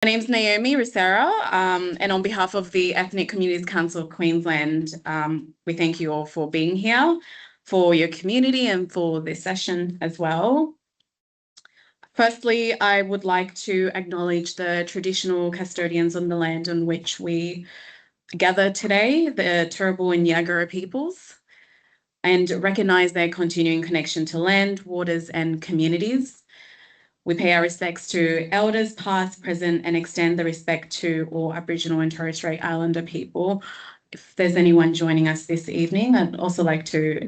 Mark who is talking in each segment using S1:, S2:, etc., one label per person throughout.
S1: My name's Naomi Ricera, and on behalf of the Ethnic Communities Council of Queensland, we thank you all for being here, for your community and for this session as well. Firstly, I would like to acknowledge the traditional custodians on the land on which we gather today, the Turrbal and Yagara peoples, and recognise their continuing connection to land, waters and communities. We pay our respects to elders past, present, and extend the respect to all Aboriginal and Torres Strait Islander people. If there's anyone joining us this evening, I'd also like to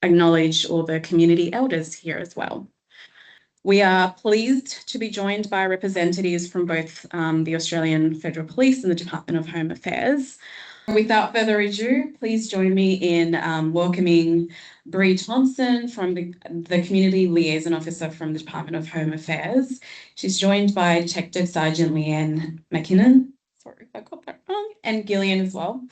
S1: acknowledge all the community elders here as well. We are pleased to be joined by representatives from both the Australian Federal Police and the Department of Home Affairs. Without further ado, please join me in welcoming Bree Thompson from the Community Liaison Officer from the Department of Home Affairs. She's joined by Detective Sergeant Leanne McKinnon, sorry if I got that wrong, and Gillian as well.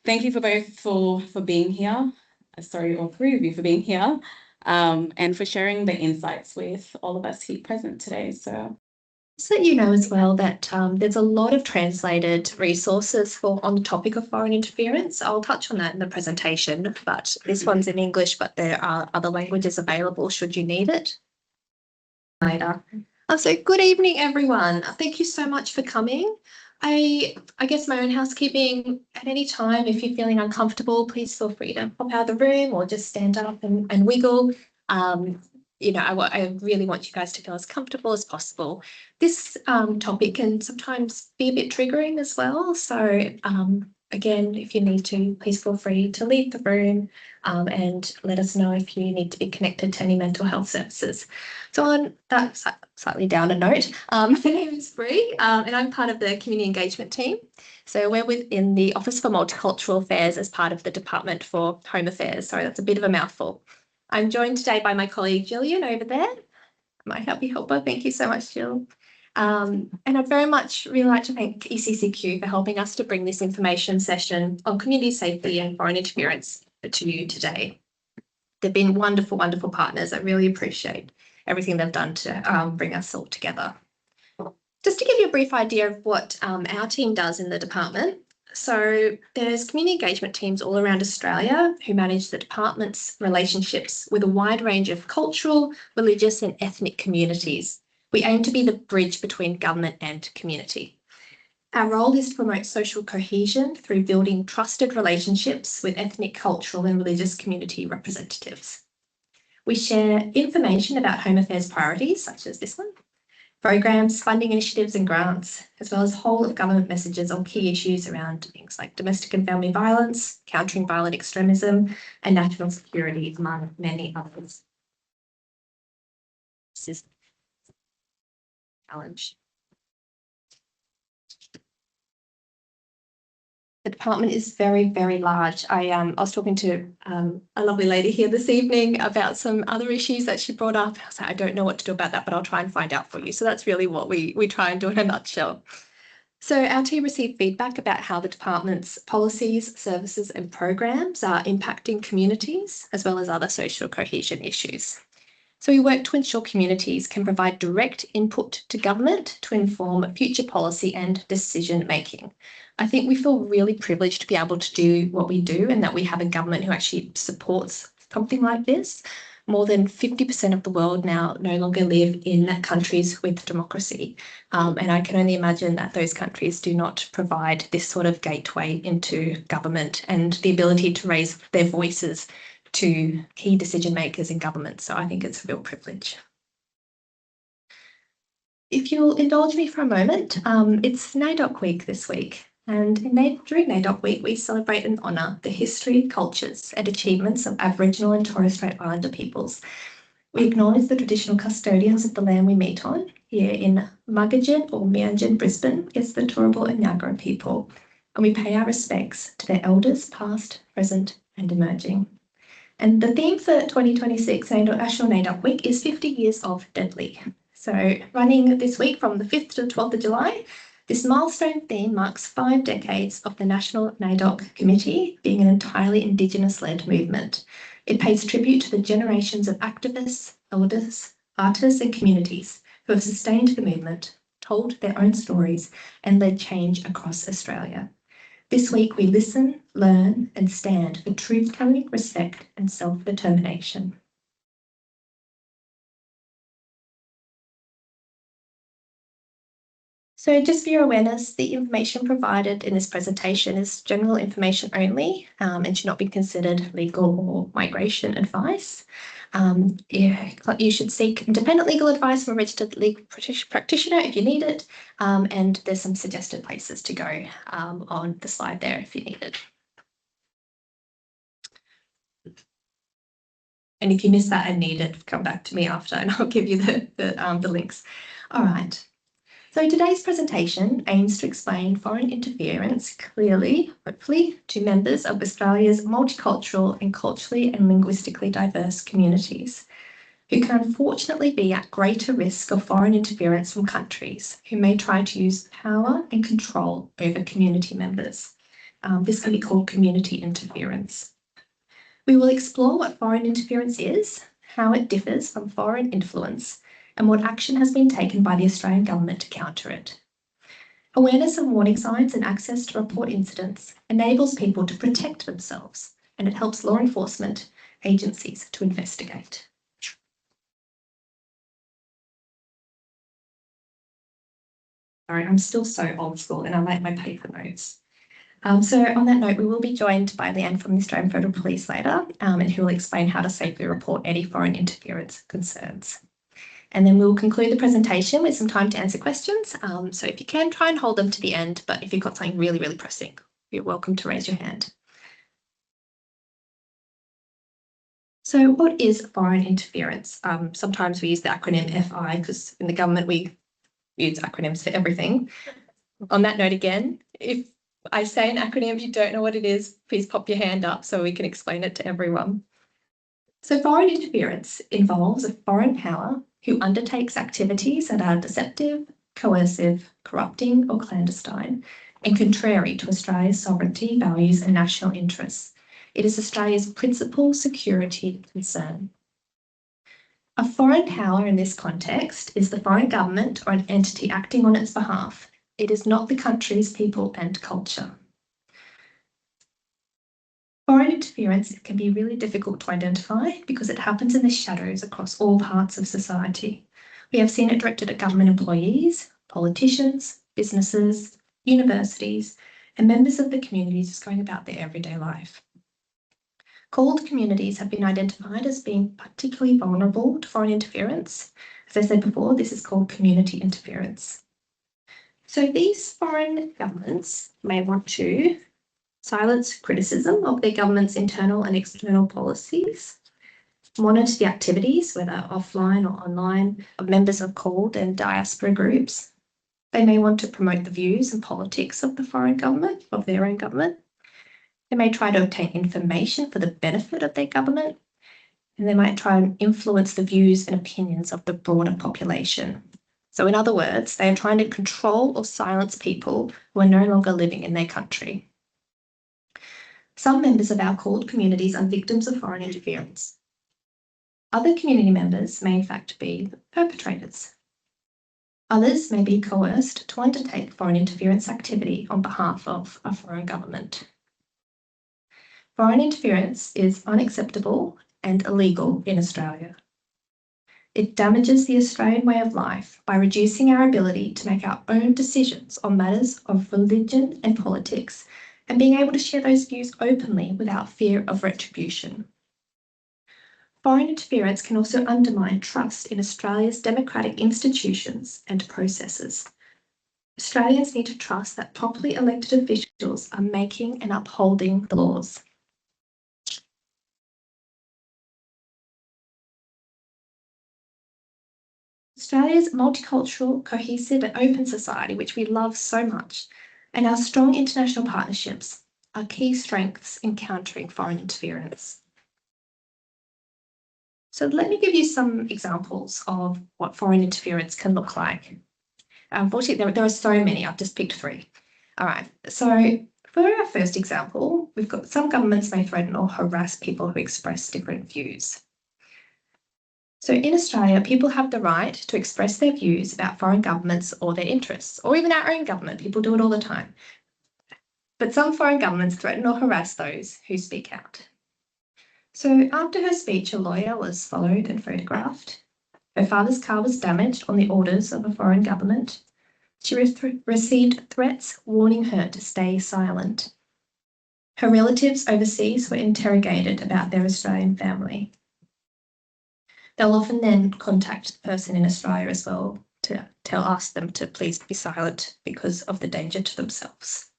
S1: Thank you for both for being here. Sorry, all three of you for being here and for sharing the insights with all of us here present today. So
S2: let you know as well that there's a lot of translated resources on the topic of foreign interference. I'll touch on that in the presentation, but this one's in English, but there are other languages available should you need it later. So good evening, everyone. Thank you so much for coming. I guess my own housekeeping, at any time, if you're feeling uncomfortable, please feel free to pop out of the room or just stand up and wiggle. You know, I really want you guys to feel as comfortable as possible. This topic can sometimes be a bit triggering as well. So again, if you need to, please feel free to leave the room and let us know if you need to be connected to any mental health services. So on that slightly downer note, my name is Bree and I'm part of the community engagement team. So we're within the Office for Multicultural Affairs as part of the Department for Home Affairs. Sorry, that's a bit of a mouthful. I'm joined today by my colleague Gillian over there, my happy helper. Thank you so much, Jill. And I'd very much really like to thank ECCQ for helping us to bring this information session on community safety and foreign interference to you today. They've been wonderful, wonderful partners. I really appreciate everything they've done to bring us all together. Just to give you a brief idea of what our team does in the department. So there's community engagement teams all around Australia who manage the department's relationships with a wide range of cultural, religious and ethnic communities. We aim to be the bridge between government and community. Our role is to promote social cohesion through building trusted relationships with ethnic, cultural and religious community representatives. We share information about Home Affairs priorities, such as this one, programs, funding initiatives and grants, as well as whole of government messages on key issues around things like domestic and family violence, countering violent extremism, and national security, among many others. This is a challenge. The department is very, very large. I was talking to a lovely lady here this evening about some other issues that she brought up. I was like, I don't know what to do about that, but I'll try and find out for you. So that's really what we try and do in a nutshell. So our team received feedback about how the department's policies, services and programs are impacting communities as well as other social cohesion issues. So we work to ensure communities can provide direct input to government to inform future policy and decision making. I think we feel really privileged to be able to do what we do and that we have a government who actually supports something like this. More than 50% of the world now no longer live in countries with democracy. And I can only imagine that those countries do not provide this sort of gateway into government and the ability to raise their voices to key decision makers in government. So I think it's a real privilege. If you'll indulge me for a moment, it's NAIDOC week this week. And during NAIDOC week, we celebrate and honour the history, cultures and achievements of Aboriginal and Torres Strait Islander peoples. We acknowledge the traditional custodians of the land we meet on. Here in Mugajin or Mianjin, Brisbane, is the Turrbal and Yagara people. And we pay our respects to their elders past, present and emerging. And the theme for 2026 National NAIDOC week is 50 years of deadly. So running this week from the 5th to the 12th of July, this milestone theme marks 5 decades of the National NAIDOC Committee being an entirely Indigenous-led movement. It pays tribute to the generations of activists, elders, artists and communities who have sustained the movement, told their own stories, and led change across Australia. This week we listen, learn, and stand for truth-telling, respect, and self-determination. So just for your awareness, the information provided in this presentation is general information only and should not be considered legal or migration advice. You should seek independent legal advice from a registered legal practitioner if you need it, and there's some suggested places to go on the slide there if you need it. And if you miss that and need it, come back to me after and I'll give you the links. All right. So today's presentation aims to explain foreign interference clearly, hopefully, to members of Australia's multicultural and culturally and linguistically diverse communities, who can unfortunately be at greater risk of foreign interference from countries who may try to use power and control over community members. This can be called community interference. We will explore what foreign interference is, how it differs from foreign influence, and what action has been taken by the Australian Government to counter it. Awareness of warning signs and access to report incidents enables people to protect themselves, and it helps law enforcement agencies to investigate. Sorry, I'm still so old school and I like my paper notes. So on that note, we will be joined by Leanne from the Australian Federal Police later, and who will explain how to safely report any foreign interference concerns. And then we'll conclude the presentation with some time to answer questions. So if you can, try and hold them to the end, but if you've got something really, really pressing, you're welcome to raise your hand. So what is foreign interference? Sometimes we use the acronym FI because in the government we use acronyms for everything. On that note again, if I say an acronym, if you don't know what it is, please pop your hand up so we can explain it to everyone. So foreign interference involves a foreign power who undertakes activities that are deceptive, coercive, corrupting or clandestine, and contrary to Australia's sovereignty, values and national interests. It is Australia's principal security concern. A foreign power in this context is the foreign government or an entity acting on its behalf. It is not the country's people and culture. Foreign interference can be really difficult to identify because it happens in the shadows across all parts of society. We have seen it directed at government employees, politicians, businesses, universities, and members of the communities going about their everyday life. Called communities have been identified as being particularly vulnerable to foreign interference. As I said before, this is called community interference. So these foreign governments may want to silence criticism of their government's internal and external policies, monitor the activities, whether offline or online, of members of called and diaspora groups. They may want to promote the views and politics of the foreign government, of their own government. They may try to obtain information for the benefit of their government, and they might try and influence the views and opinions of the broader population. So in other words, they are trying to control or silence people who are no longer living in their country. Some members of our called communities are victims of foreign interference. Other community members may in fact be perpetrators. Others may be coerced to undertake foreign interference activity on behalf of a foreign government. Foreign interference is unacceptable and illegal in Australia. It damages the Australian way of life by reducing our ability to make our own decisions on matters of religion and politics, and being able to share those views openly without fear of retribution. Foreign interference can also undermine trust in Australia's democratic institutions and processes. Australians need to trust that properly elected officials are making and upholding the laws. Australia's multicultural, cohesive and open society, which we love so much, and our strong international partnerships are key strengths in countering foreign interference. So let me give you some examples of what foreign interference can look like. Unfortunately, there are so many, I've just picked 3. All right, so for our first example, we've got some governments may threaten or harass people who express different views. So in Australia, people have the right to express their views about foreign governments or their interests, or even our own government. People do it all the time. But some foreign governments threaten or harass those who speak out. So after her speech, a lawyer was followed and photographed. Her father's car was damaged on the orders of a foreign government. She received threats warning her to stay silent. Her relatives overseas were interrogated about their Australian family. They'll often then contact the person in Australia as well to ask them to please be silent because of the danger to themselves.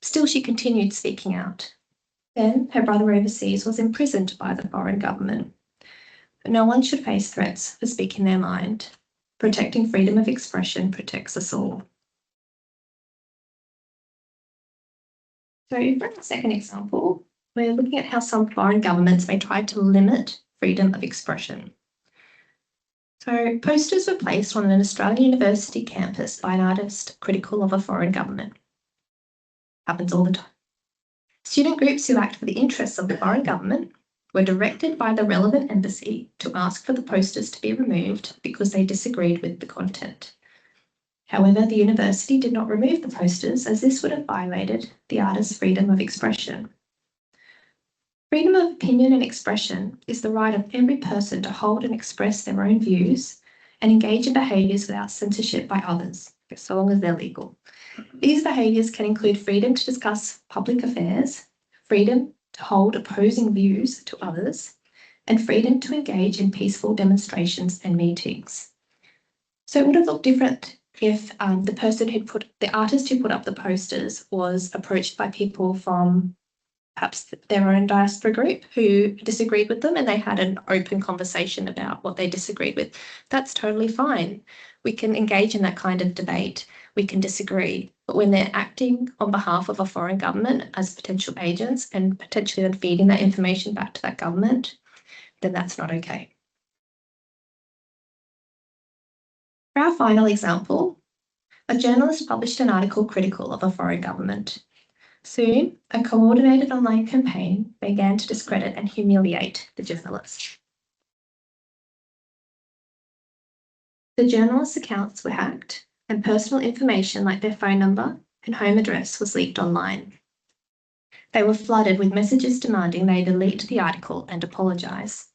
S2: Still, she continued speaking out. Then her brother overseas was imprisoned by the foreign government. But no one should face threats for speaking their mind. Protecting freedom of expression protects us all. So for our second example, we're looking at how some foreign governments may try to limit freedom of expression. So posters were placed on an Australian university campus by an artist critical of a foreign government. Happens all the time. Student groups who act for the interests of the foreign government were directed by the relevant embassy to ask for the posters to be removed because they disagreed with the content. However, the university did not remove the posters as this would have violated the artist's freedom of expression. Freedom of opinion and expression is the right of every person to hold and express their own views and engage in behaviours without censorship by others, so long as they're legal. These behaviours can include freedom to discuss public affairs, freedom to hold opposing views to others, and freedom to engage in peaceful demonstrations and meetings. So it would have looked different if the artist who put up the posters was approached by people from perhaps their own diaspora group who disagreed with them and they had an open conversation about what they disagreed with. That's totally fine. We can engage in that kind of debate. We can disagree. But when they're acting on behalf of a foreign government as potential agents and potentially then feeding that information back to that government, then that's not okay. For our final example, a journalist published an article critical of a foreign government. Soon, a coordinated online campaign began to discredit and humiliate the journalist. The journalist's accounts were hacked, and personal information like their phone number and home address was leaked online. They were flooded with messages demanding they delete the article and apologise.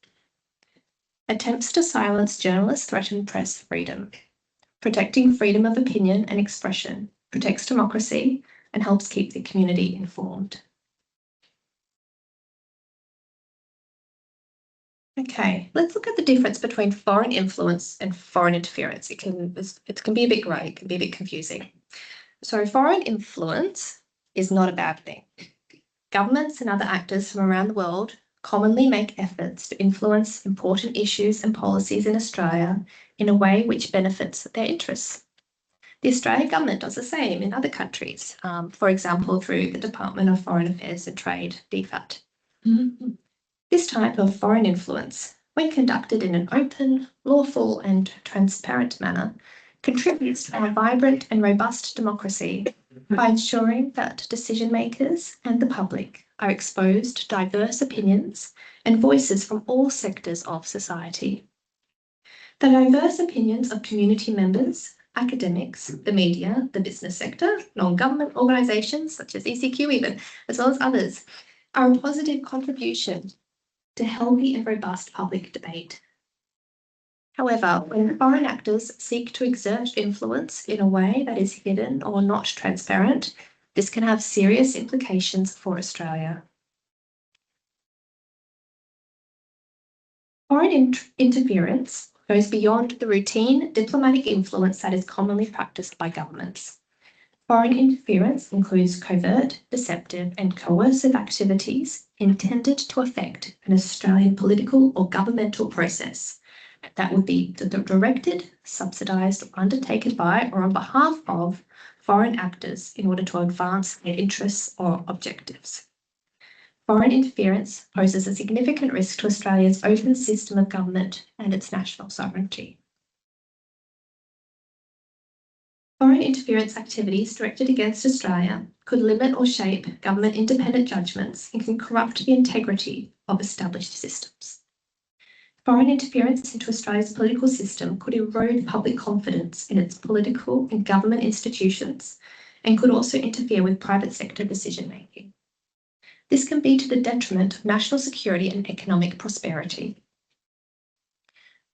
S2: Attempts to silence journalists threaten press freedom. Protecting freedom of opinion and expression protects democracy and helps keep the community informed. Okay, let's look at the difference between foreign influence and foreign interference. It can be a bit grey, it can be a bit confusing. So foreign influence is not a bad thing. Governments and other actors from around the world commonly make efforts to influence important issues and policies in Australia in a way which benefits their interests. The Australian government does the same in other countries, for example, through the Department of Foreign Affairs and Trade, DFAT. Mm-hmm. This type of foreign influence, when conducted in an open, lawful and transparent manner, contributes to our vibrant and robust democracy by ensuring that decision makers and the public are exposed to diverse opinions and voices from all sectors of society. The diverse opinions of community members, academics, the media, the business sector, non-government organisations such as ECQ even, as well as others, are a positive contribution to healthy and robust public debate. However, when foreign actors seek to exert influence in a way that is hidden or not transparent, this can have serious implications for Australia. Foreign interference goes beyond the routine diplomatic influence that is commonly practiced by governments. Foreign interference includes covert, deceptive and coercive activities intended to affect an Australian political or governmental process that would be directed, subsidised or undertaken by or on behalf of foreign actors in order to advance their interests or objectives. Foreign interference poses a significant risk to Australia's open system of government and its national sovereignty. Foreign interference activities directed against Australia could limit or shape government independent judgments and can corrupt the integrity of established systems. Foreign interference into Australia's political system could erode public confidence in its political and government institutions and could also interfere with private sector decision-making. This can be to the detriment of national security and economic prosperity.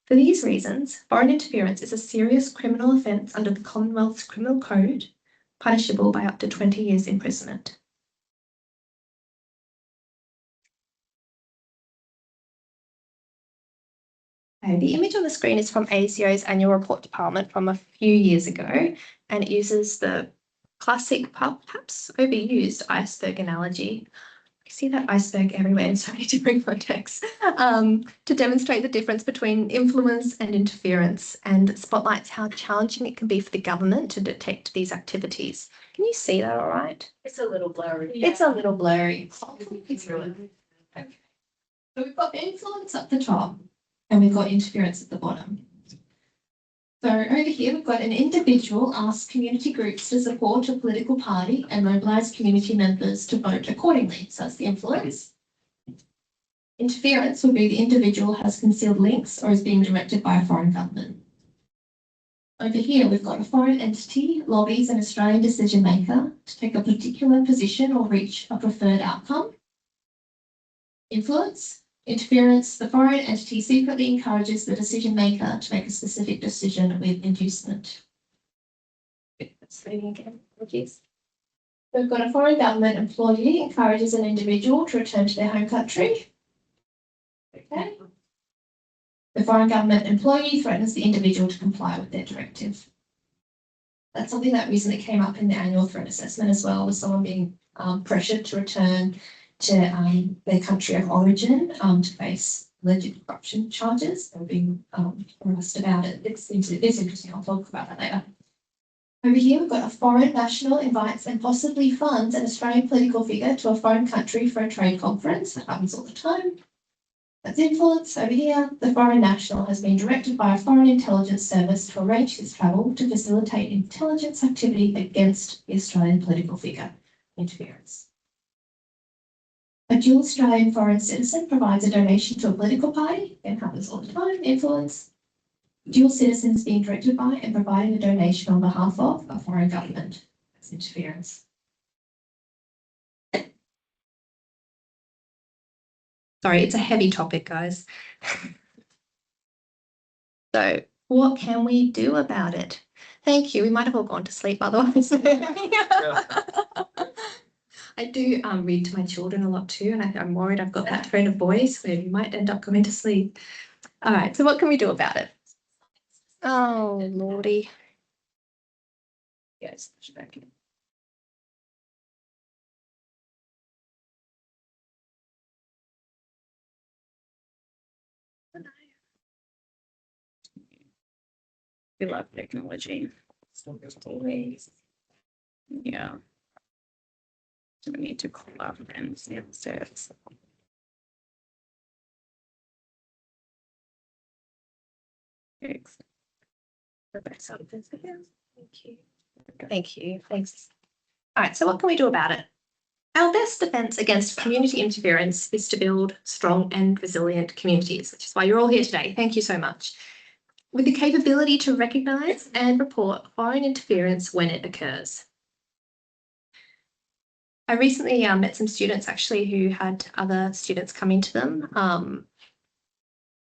S2: For these reasons, foreign interference is a serious criminal offence under the Commonwealth's Criminal Code, punishable by up to 20 years imprisonment. The image on the screen is from ASIO's annual report department from a few years ago, and it uses the classic, perhaps overused iceberg analogy. I see that iceberg everywhere in so many different contexts, to demonstrate the difference between influence and interference and spotlights how challenging it can be for the government to detect these activities. Can you see that all right?
S3: It's a little blurry.
S2: Yeah. It's a little blurry. I'll talk you through it. Okay. So we've got influence at the top and we've got interference at the bottom. So over here, we've got an individual asks community groups to support a political party and mobilise community members to vote accordingly. So that's the influence. Interference would be the individual has concealed links or is being directed by a foreign government. Over here, we've got a foreign entity lobbies an Australian decision maker to take a particular position or reach a preferred outcome. Influence. Interference, the foreign entity secretly encourages the decision maker to make a specific decision with inducement. That's moving again, apologies. We've got a foreign government employee encourages an individual to return to their home country. Okay. The foreign government employee threatens the individual to comply with their directive. That's something that recently came up in the annual threat assessment as well, with someone being pressured to return to their country of origin to face alleged corruption charges and being harassed about it. It's interesting. I'll talk about that later. Over here, we've got a foreign national invites and possibly funds an Australian political figure to a foreign country for a trade conference. That happens all the time. That's influence. Over here, the foreign national has been directed by a foreign intelligence service to arrange his travel to facilitate intelligence activity against the Australian political figure. Interference. A dual Australian foreign citizen provides a donation to a political party. It happens all the time. Influence. Dual citizens being directed by and providing a donation on behalf of a foreign government. That's interference. Sorry, it's a heavy topic, guys. So what can we do about it? Thank you. We might have all gone to sleep otherwise. I do read to my children a lot too, and I'm worried I've got that tone of voice where you might end up going to sleep. All right, so what can we do about it? Oh, Lordy. Yes, push it back in. We love technology. Always. Yeah. So we need to call our friends downstairs. Thanks. Thank you. Thank you. Thanks. All right, so what can we do about it? Our best defence against community interference is to build strong and resilient communities, which is why you're all here today. Thank you so much. With the capability to recognise and report foreign interference when it occurs. I recently met some students actually who had other students come into them,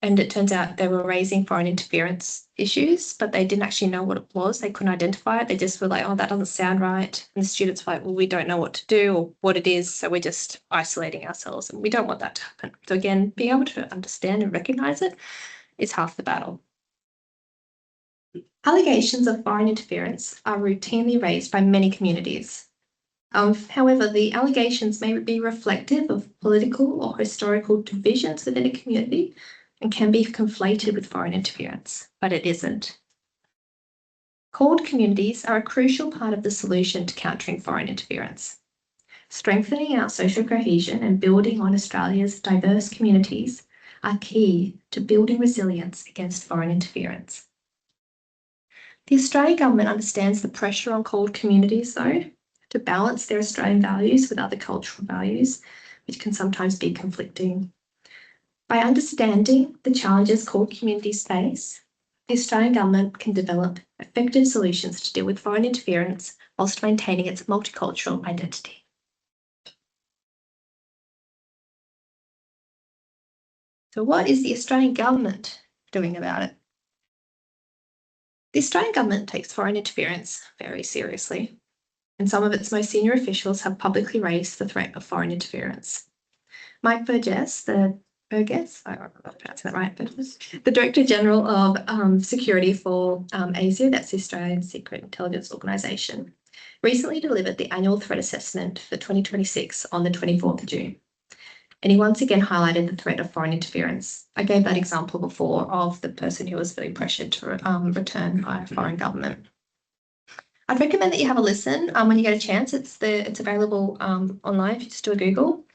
S2: and it turns out they were raising foreign interference issues, but they didn't actually know what it was. They couldn't identify it. They just were like, oh, that doesn't sound right. And the students were like, well, we don't know what to do or what it is, so we're just isolating ourselves, and we don't want that to happen. So again, being able to understand and recognise it is half the battle. Allegations of foreign interference are routinely raised by many communities. However, the allegations may be reflective of political or historical divisions within a community and can be conflated with foreign interference, but it isn't. Called communities are a crucial part of the solution to countering foreign interference. Strengthening our social cohesion and building on Australia's diverse communities are key to building resilience against foreign interference. The Australian government understands the pressure on called communities, though, to balance their Australian values with other cultural values, which can sometimes be conflicting. By understanding the challenges core communities face, the Australian Government can develop effective solutions to deal with foreign interference whilst maintaining its multicultural identity. So what is the Australian Government doing about it? The Australian Government takes foreign interference very seriously, and some of its most senior officials have publicly raised the threat of foreign interference. Mike Burgess, I don't know if I'm pronouncing that right, the Director General of Security for ASIO, that's the Australian Secret Intelligence Organisation, recently delivered the annual threat assessment for 2026 on the 24th of June. And he once again highlighted the threat of foreign interference. I gave that example before of the person who was feeling pressured to return by a foreign government. I'd recommend that you have a listen when you get a chance. It's available online if you just do a Google.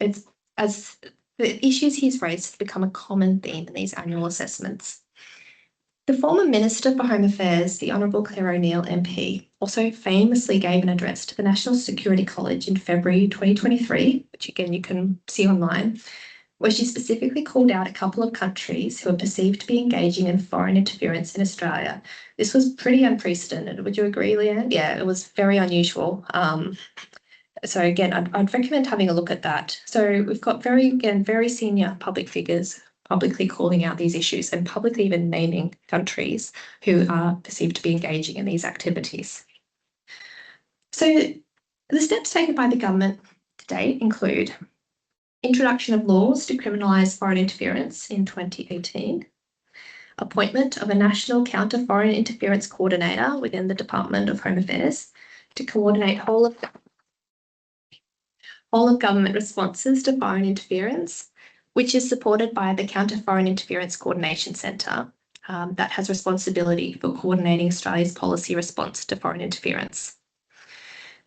S2: It's as the issues he's raised have become a common theme in these annual assessments. The former Minister for Home Affairs, the Honourable Claire O'Neill MP, also famously gave an address to the National Security College in February 2023, which again you can see online, where she specifically called out a couple of countries who are perceived to be engaging in foreign interference in Australia. This was pretty unprecedented. Would you agree, Leanne? Yeah, it was very unusual. So again, I'd recommend having a look at that. So we've got very senior public figures publicly calling out these issues and publicly even naming countries who are perceived to be engaging in these activities. So the steps taken by the government to date include introduction of laws to criminalise foreign interference in 2018, appointment of a national counter-foreign interference coordinator within the Department of Home Affairs to coordinate whole of government responses to foreign interference, which is supported by the Counter-Foreign Interference Coordination Centre that has responsibility for coordinating Australia's policy response to foreign interference.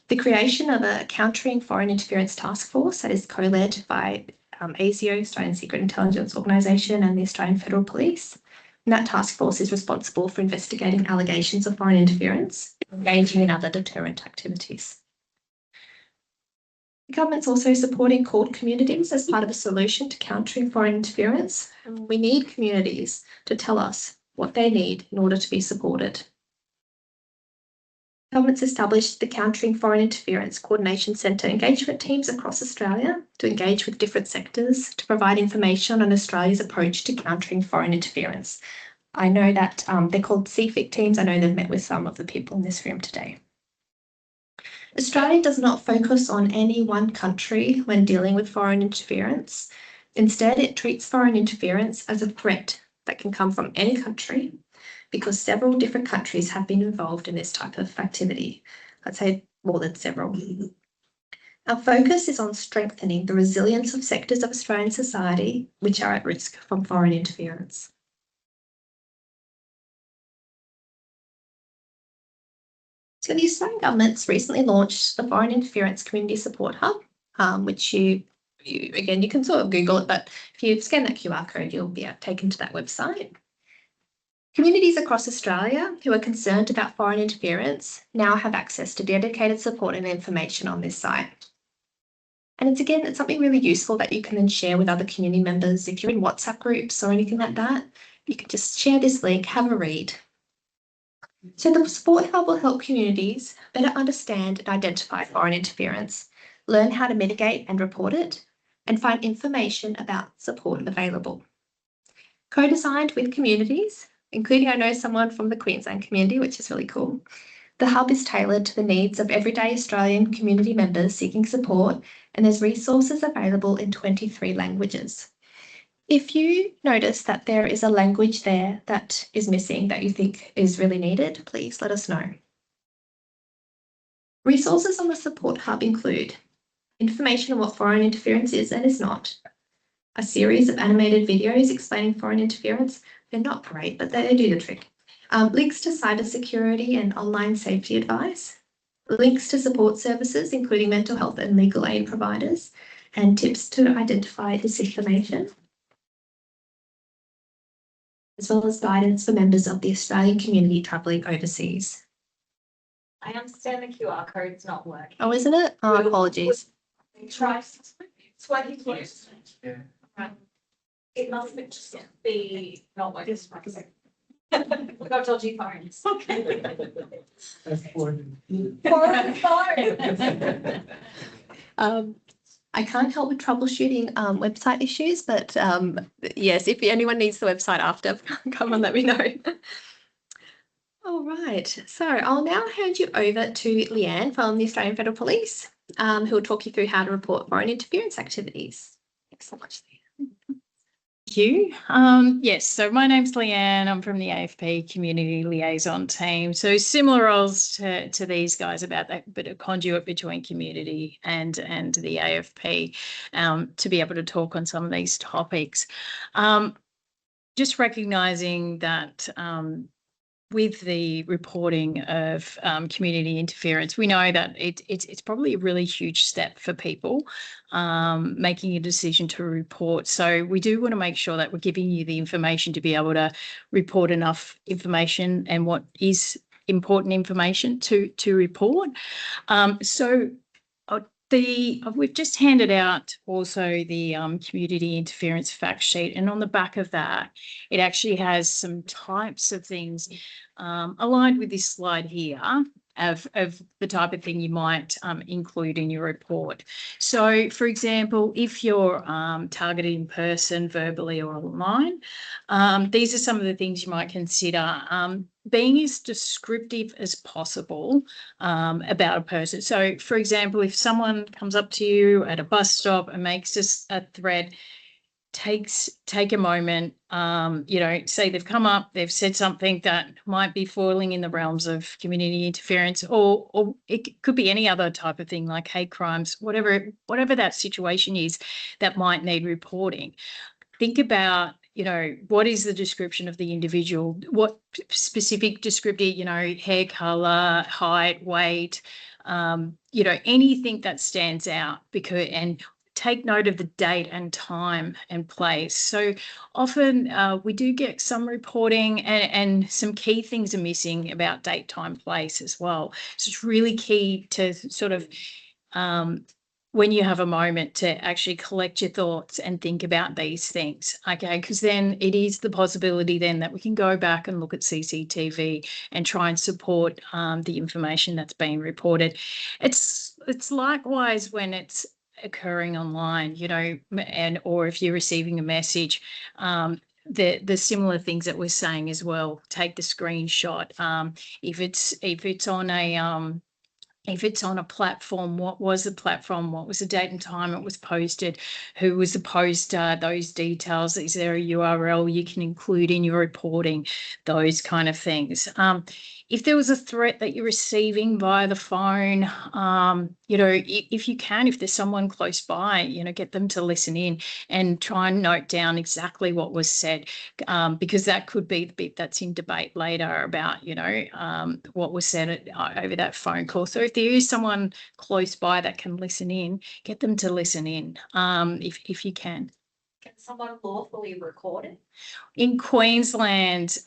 S2: The creation of a Countering Foreign Interference Task Force that is co-led by ASIO, Australian Secret Intelligence Organisation, and the Australian Federal Police. And that task force is responsible for investigating allegations of foreign interference, engaging in other deterrent activities. The government's also supporting court communities as part of a solution to countering foreign interference. And we need communities to tell us what they need in order to be supported. Government's established the Countering Foreign Interference Coordination Centre engagement teams across Australia to engage with different sectors to provide information on Australia's approach to countering foreign interference. I know that they're called CFIC teams. I know they've met with some of the people in this room today. Australia does not focus on any one country when dealing with foreign interference. Instead, it treats foreign interference as a threat that can come from any country because several different countries have been involved in this type of activity. I'd say more than several. Our focus is on strengthening the resilience of sectors of Australian society which are at risk from foreign interference. So the Australian Government's recently launched the Foreign Interference Community Support Hub, which you can sort of Google it, but if you scan that QR code, you'll be taken to that website. Communities across Australia who are concerned about foreign interference now have access to dedicated support and information on this site. And it's something really useful that you can then share with other community members. If you're in WhatsApp groups or anything like that, you can just share this link, have a read. So the Support Hub will help communities better understand and identify foreign interference, learn how to mitigate and report it, and find information about support available. Co-designed with communities, including I know someone from the Queensland community, which is really cool, the hub is tailored to the needs of everyday Australian community members seeking support, and there's resources available in 23 languages. If you notice that there is a language there that is missing that you think is really needed, please let us know. Resources on the Support Hub include information on what foreign interference is and is not, a series of animated videos explaining foreign interference. They're not great, but they do the trick. Links to cybersecurity and online safety advice, links to support services, including mental health and legal aid providers, and tips to identify disinformation, as well as guidance for members of the Australian community travelling overseas.
S3: I understand the QR code's not working.
S2: Oh, isn't it? Oh, apologies.
S3: Try 20 years.
S4: Yeah.
S3: Right. It must just be not working. We've got dodgy phones. Foreign phone.
S2: I can't help with troubleshooting website issues, but yes, if anyone needs the website after, come on, let me know. All right, so I'll now hand you over to Leanne from the Australian Federal Police, who will talk you through how to report foreign interference activities. Thanks so much, Leanne.
S4: Thank you. Yes, so my name's Leanne. I'm from the AFP Community Liaison Team. So similar roles to these guys, about that bit of conduit between community and the AFP, to be able to talk on some of these topics. Just recognising that with the reporting of community interference, we know that it's probably a really huge step for people making a decision to report. So we do want to make sure that we're giving you the information to be able to report enough information and what is important information to report. We've just handed out also the community interference fact sheet, and on the back of that, it actually has some types of things aligned with this slide here of the type of thing you might include in your report. So, for example, if you're targeted in person, verbally or online, these are some of the things you might consider. Being as descriptive as possible about a person. So, for example, if someone comes up to you at a bus stop and makes a threat, take a moment, say they've come up, they've said something that might be falling in the realms of community interference, or it could be any other type of thing like hate crimes, whatever that situation is that might need reporting. Think about, what is the description of the individual? What specific descriptive, hair color, height, weight, anything that stands out, and take note of the date and time and place. So often we do get some reporting and some key things are missing about date, time, place as well. So it's really key to sort of when you have a moment to actually collect your thoughts and think about these things, okay? Because then it is the possibility then that we can go back and look at CCTV and try and support the information that's being reported. It's likewise when it's occurring online, or if you're receiving a message, the similar things that we're saying as well. Take the screenshot. If it's on a platform, what was the platform? What was the date and time it was posted? Who was the poster? Those details. Is there a URL you can include in your reporting? Those kind of things. If there was a threat that you're receiving via the phone, if you can, if there's someone close by, get them to listen in and try and note down exactly what was said, because that could be the bit that's in debate later about, what was said over that phone call. So if there is someone close by that can listen in, get them to listen in, if you can.
S3: Can someone lawfully record it?
S4: In Queensland,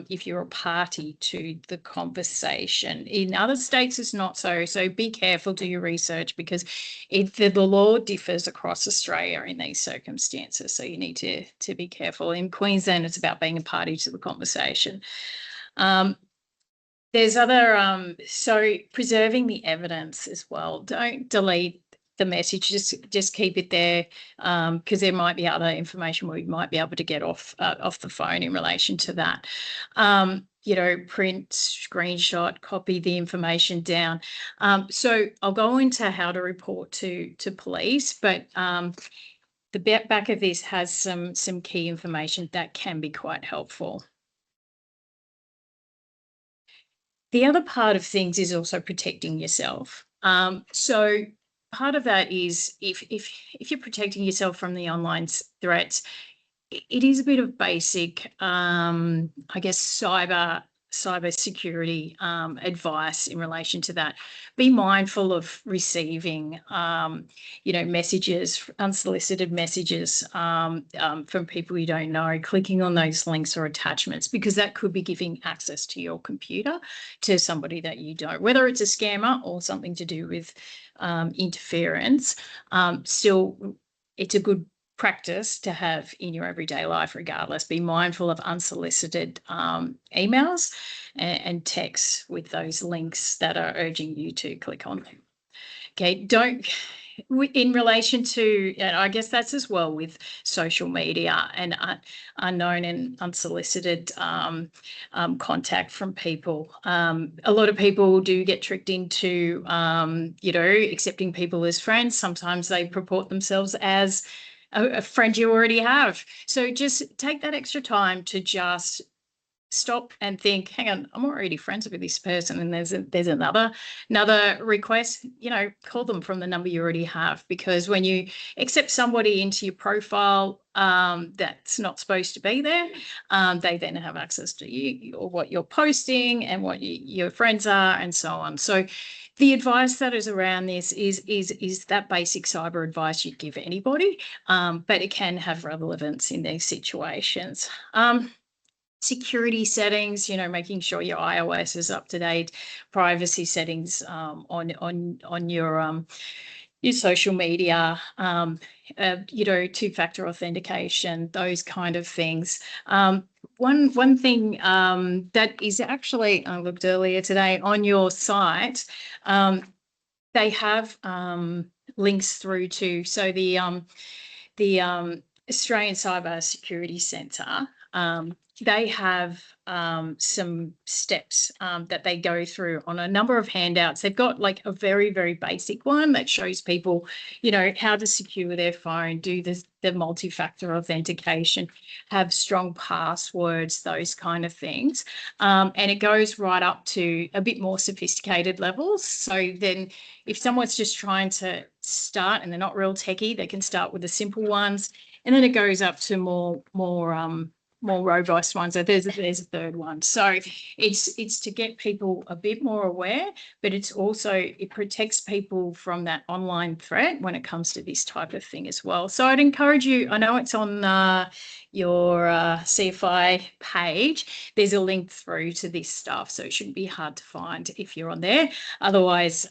S4: if you're a party to the conversation. In other states, it's not so. So be careful, do your research, because the law differs across Australia in these circumstances. So you need to be careful. In Queensland, it's about being a party to the conversation. There's other, so preserving the evidence as well. Don't delete the message, just keep it there, because there might be other information we might be able to get off the phone in relation to that. Print, screenshot, copy the information down. So I'll go into how to report to police, but the back of this has some key information that can be quite helpful. The other part of things is also protecting yourself. So part of that is if you're protecting yourself from the online threats, it is a bit of basic, I guess, cyber security advice in relation to that. Be mindful of receiving, messages, unsolicited messages from people you don't know, clicking on those links or attachments, because that could be giving access to your computer to somebody that you don't, whether it's a scammer or something to do with interference. Still, it's a good practice to have in your everyday life regardless. Be mindful of unsolicited emails and texts with those links that are urging you to click on them. Okay, in relation to, and I guess that's as well with social media and unknown and unsolicited contact from people. A lot of people do get tricked into, accepting people as friends. Sometimes they purport themselves as a friend you already have. So just take that extra time to just stop and think, hang on, I'm already friends with this person, and there's another request, call them from the number you already have, because when you accept somebody into your profile that's not supposed to be there, they then have access to you or what you're posting and what your friends are and so on. So the advice that is around this is that basic cyber advice you'd give anybody, but it can have relevance in these situations. Security settings, making sure your iOS is up to date, privacy settings on your social media, two-factor authentication, those kind of things. One thing that is actually, I looked earlier today on your site, they have links through to, so the Australian Cyber Security Centre, they have some steps that they go through on a number of handouts. They've got like a very, very basic one that shows people, how to secure their phone, do the multi-factor authentication, have strong passwords, those kind of things. And it goes right up to a bit more sophisticated levels. So then if someone's just trying to start and they're not real techie, they can start with the simple ones. And then it goes up to more robust ones. So there's a third one. So it's to get people a bit more aware, but it protects people from that online threat when it comes to this type of thing as well. So I'd encourage you, I know it's on your CFI page, there's a link through to this stuff, so it shouldn't be hard to find if you're on there. Otherwise,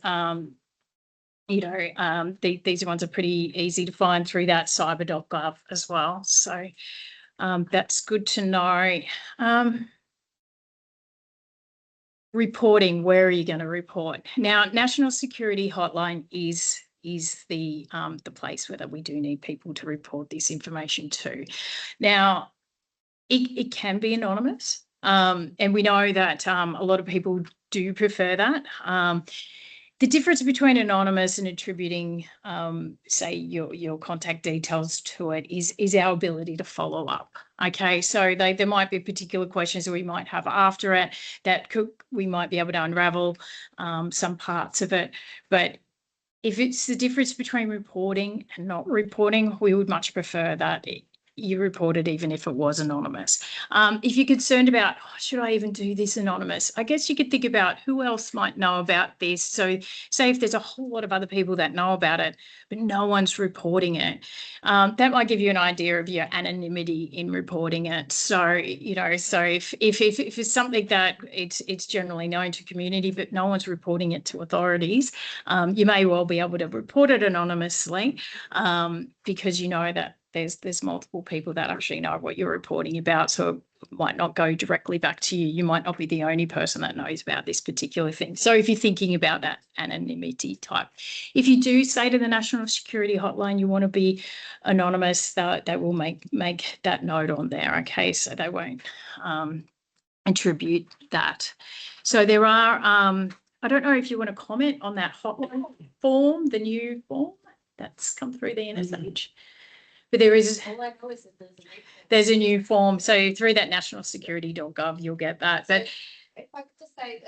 S4: these ones are pretty easy to find through that cyber.gov as well. So that's good to know. Reporting, where are you going to report? Now, National Security Hotline is the place where we do need people to report this information to. Now, it can be anonymous, and we know that a lot of people do prefer that. The difference between anonymous and attributing, say, your contact details to it is our ability to follow up. Okay, so there might be particular questions that we might have after it that we might be able to unravel some parts of it. But if it's the difference between reporting and not reporting, we would much prefer that you report it even if it was anonymous. If you're concerned about, should I even do this anonymous? I guess you could think about who else might know about this. So say if there's a whole lot of other people that know about it, but no one's reporting it, that might give you an idea of your anonymity in reporting it. So, so if it's something that it's generally known to community, but no one's reporting it to authorities, you may well be able to report it anonymously because you know that there's multiple people that actually know what you're reporting about, so it might not go directly back to you. You might not be the only person that knows about this particular thing. So if you're thinking about that anonymity type, if you do say to the National Security Hotline you want to be anonymous, they will make that note on there, okay? So they won't attribute that. So there are, I don't know if you want to comment on that hotline form, the new form that's come through the NSH. But there's a new form. So through that nationalsecurity.gov, you'll get that. But
S2: if I could just say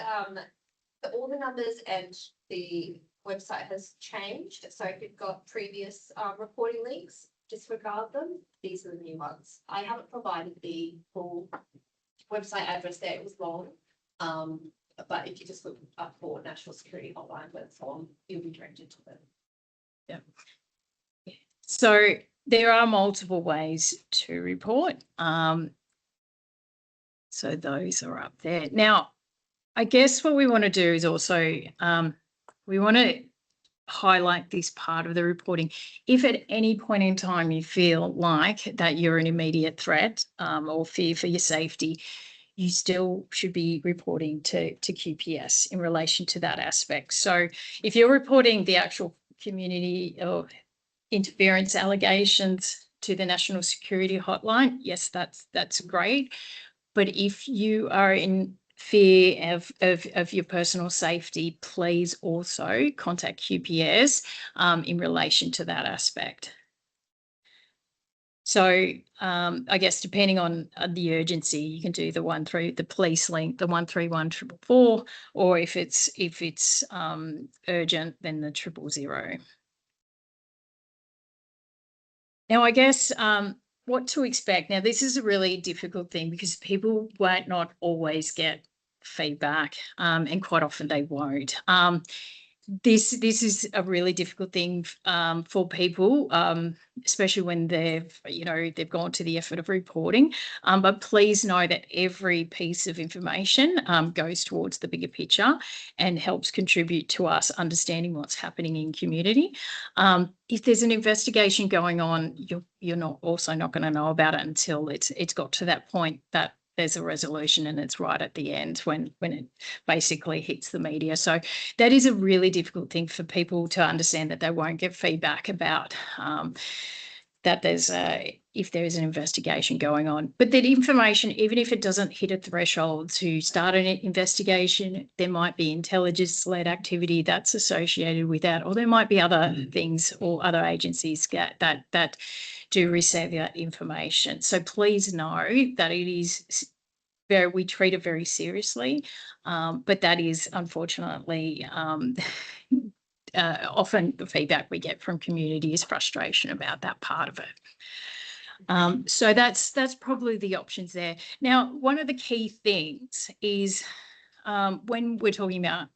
S2: all the numbers and the website has changed. So if you've got previous reporting links, disregard them. These are the new ones. I haven't provided the full website address there. It was long. But if you just look up for National Security Hotline web form, you'll be directed to them.
S4: Yeah. So there are multiple ways to report. So those are up there. Now, I guess what we want to do is also we want to highlight this part of the reporting. If at any point in time you feel like that you're an immediate threat or fear for your safety, you still should be reporting to QPS in relation to that aspect. So if you're reporting the actual community or interference allegations to the National Security Hotline, yes, that's great. But if you are in fear of your personal safety, please also contact QPS in relation to that aspect. So I guess depending on the urgency, you can do the police link, the 131 444, or if it's urgent, then the 000. Now, I guess what to expect. Now, this is a really difficult thing because people might not always get feedback, and quite often they won't. This is a really difficult thing for people, especially when they've gone to the effort of reporting. But please know that every piece of information goes towards the bigger picture and helps contribute to us understanding what's happening in community. If there's an investigation going on, you're not going to know about it until it's got to that point that there's a resolution and it's right at the end when it basically hits the media. So that is a really difficult thing for people to understand, that they won't get feedback about that if there is an investigation going on. But that information, even if it doesn't hit a threshold to start an investigation, there might be intelligence-led activity that's associated with that, or there might be other things or other agencies that do receive that information. So please know that it is we treat it very seriously, but that is unfortunately often the feedback we get from community is frustration about that part of it. So that's probably the options there. Now, one of the key things is when we're talking about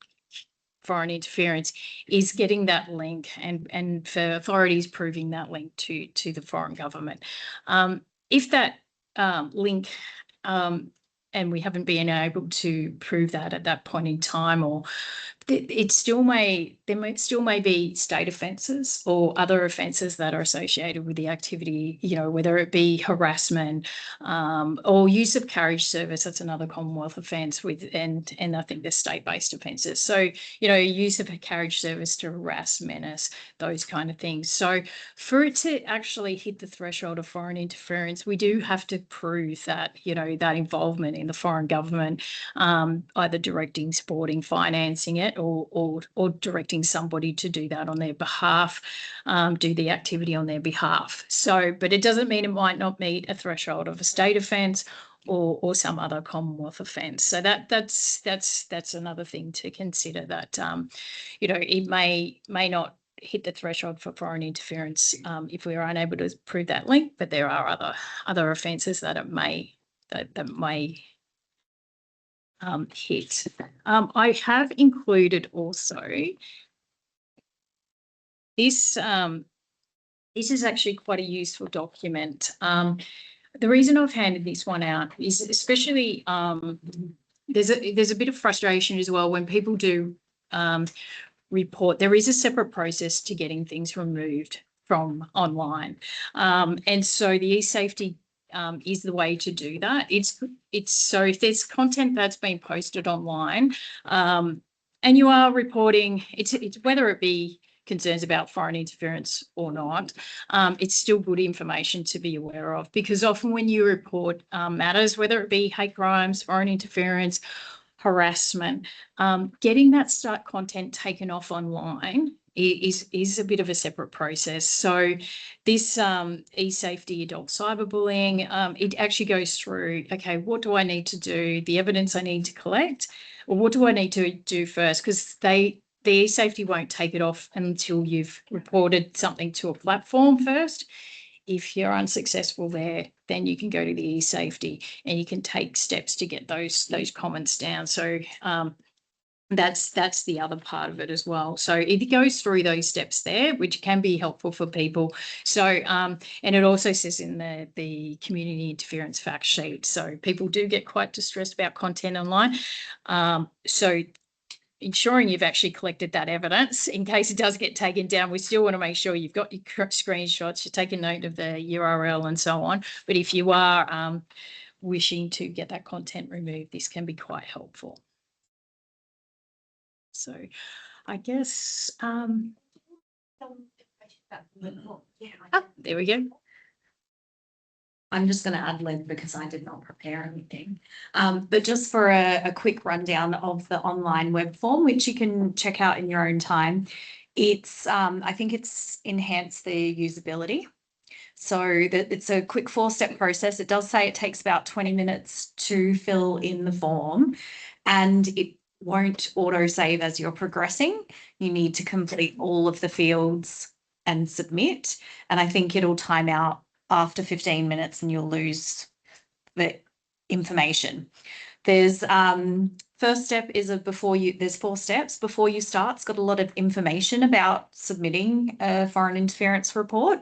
S4: foreign interference is getting that link and for authorities proving that link to the foreign government. If that link and we haven't been able to prove that at that point in time, or there still may be state offences or other offences that are associated with the activity, whether it be harassment or use of carriage service. That's another Commonwealth offence and I think there's state-based offences. So, use of a carriage service to harass, menace, those kind of things. So for it to actually hit the threshold of foreign interference, we do have to prove that, that involvement in the foreign government, either directing, supporting, financing it, or directing somebody to do that on their behalf, do the activity on their behalf. So, but it doesn't mean it might not meet a threshold of a state offence or some other Commonwealth offence. So that's another thing to consider, that it may not hit the threshold for foreign interference if we are unable to prove that link, but there are other offences that it may hit. I have included also this. This is actually quite a useful document. The reason I've handed this one out is especially there's a bit of frustration as well when people do report. There is a separate process to getting things removed from online, and so the eSafety is the way to do that. It's so if there's content that's been posted online, and you are reporting, it's whether it be concerns about foreign interference or not, it's still good information to be aware of, because often when you report matters, whether it be hate crimes, foreign interference, harassment, getting that content taken off online is a bit of a separate process. So this eSafety adult cyberbullying, it actually goes through, okay, what do I need to do, the evidence I need to collect, or what do I need to do first? Because the eSafety won't take it off until you've reported something to a platform first. If you're unsuccessful there, then you can go to the eSafety and you can take steps to get those comments down. So that's the other part of it as well. So it goes through those steps there, which can be helpful for people. So and it also says in the community interference fact sheet. So people do get quite distressed about content online. So ensuring you've actually collected that evidence in case it does get taken down. We still want to make sure you've got your screenshots, you're taking note of the URL and so on. But if you are wishing to get that content removed, this can be quite helpful. So I guess, there we go.
S5: I'm just going to ad lib because I did not prepare anything. But just for a quick rundown of the online web form, which you can check out in your own time, it's I think it's enhanced the usability. So it's a quick 4-step process. It does say it takes about 20 minutes to fill in the form, and it won't auto-save as you're progressing. You need to complete all of the fields and submit, and I think it'll time out after 15 minutes and you'll lose the information. There's first step is there's 4 steps. Before you start, it's got a lot of information about submitting a foreign interference report.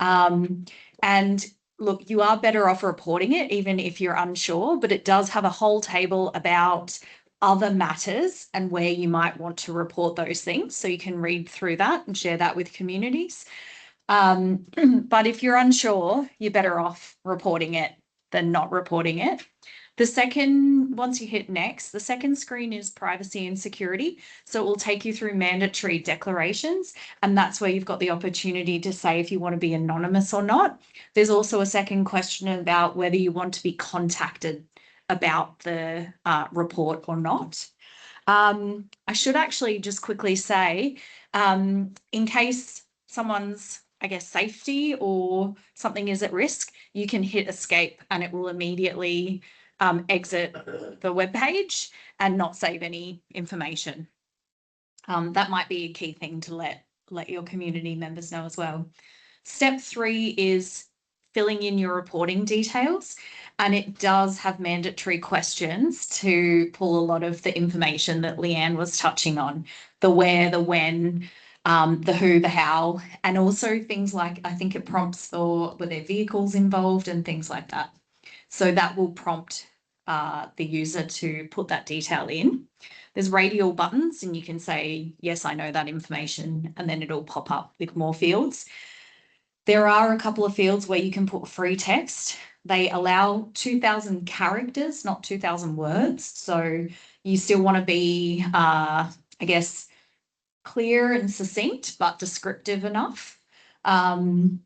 S5: And look, you are better off reporting it even if you're unsure, but it does have a whole table about other matters and where you might want to report those things. So you can read through that and share that with communities. But if you're unsure, you're better off reporting it than not reporting it. Once you hit next, the second screen is privacy and security. So it will take you through mandatory declarations, and that's where you've got the opportunity to say if you want to be anonymous or not. There's also a second question about whether you want to be contacted about the report or not. I should actually just quickly say, in case someone's, I guess, safety or something is at risk, you can hit escape and it will immediately exit the web page and not save any information. That might be a key thing to let your community members know as well. Step 3 is filling in your reporting details, and it does have mandatory questions to pull a lot of the information that Leanne was touching on, the where, the when, the who, the how, and also things like, I think it prompts for were there vehicles involved and things like that. So that will prompt the user to put that detail in. There's radial buttons and you can say, yes, I know that information, and then it'll pop up with more fields. There are a couple of fields where you can put free text. They allow 2,000 characters, not 2,000 words. So you still want to be, I guess, clear and succinct, but descriptive enough. And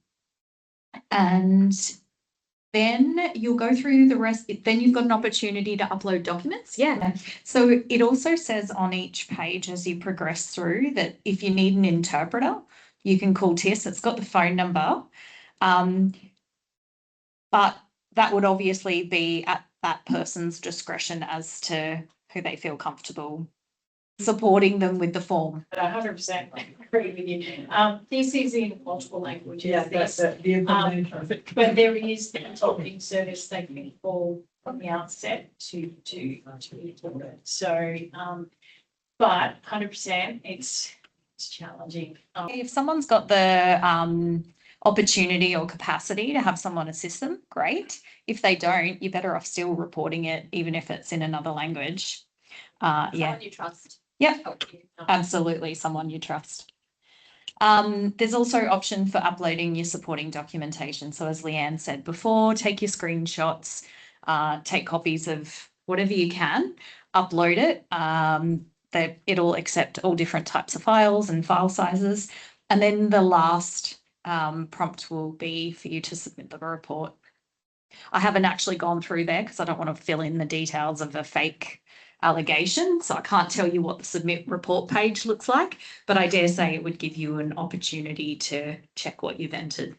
S5: then you'll go through the rest. Then you've got an opportunity to upload documents. Yeah. So it also says on each page as you progress through that if you need an interpreter, you can call TIS. It's got the phone number. But that would obviously be at that person's discretion as to who they feel comfortable supporting them with the form.
S4: 100% agree with you. This is in multiple languages.
S6: Yeah, that's it. The information.
S4: But there is the interpreting service they can call from the outset to report it. So, but 100%, it's challenging.
S5: If someone's got the opportunity or capacity to have someone assist them, great. If they don't, you're better off still reporting it, even if it's in another language. Yeah.
S2: Someone you trust.
S5: Yep, absolutely, someone you trust. There's also option for uploading your supporting documentation. So as Leanne said before, take your screenshots, take copies of whatever you can, upload it. It'll accept all different types of files and file sizes. And then the last prompt will be for you to submit the report. I haven't actually gone through there because I don't want to fill in the details of a fake allegation. So I can't tell you what the submit report page looks like, but I dare say it would give you an opportunity to check what you've entered.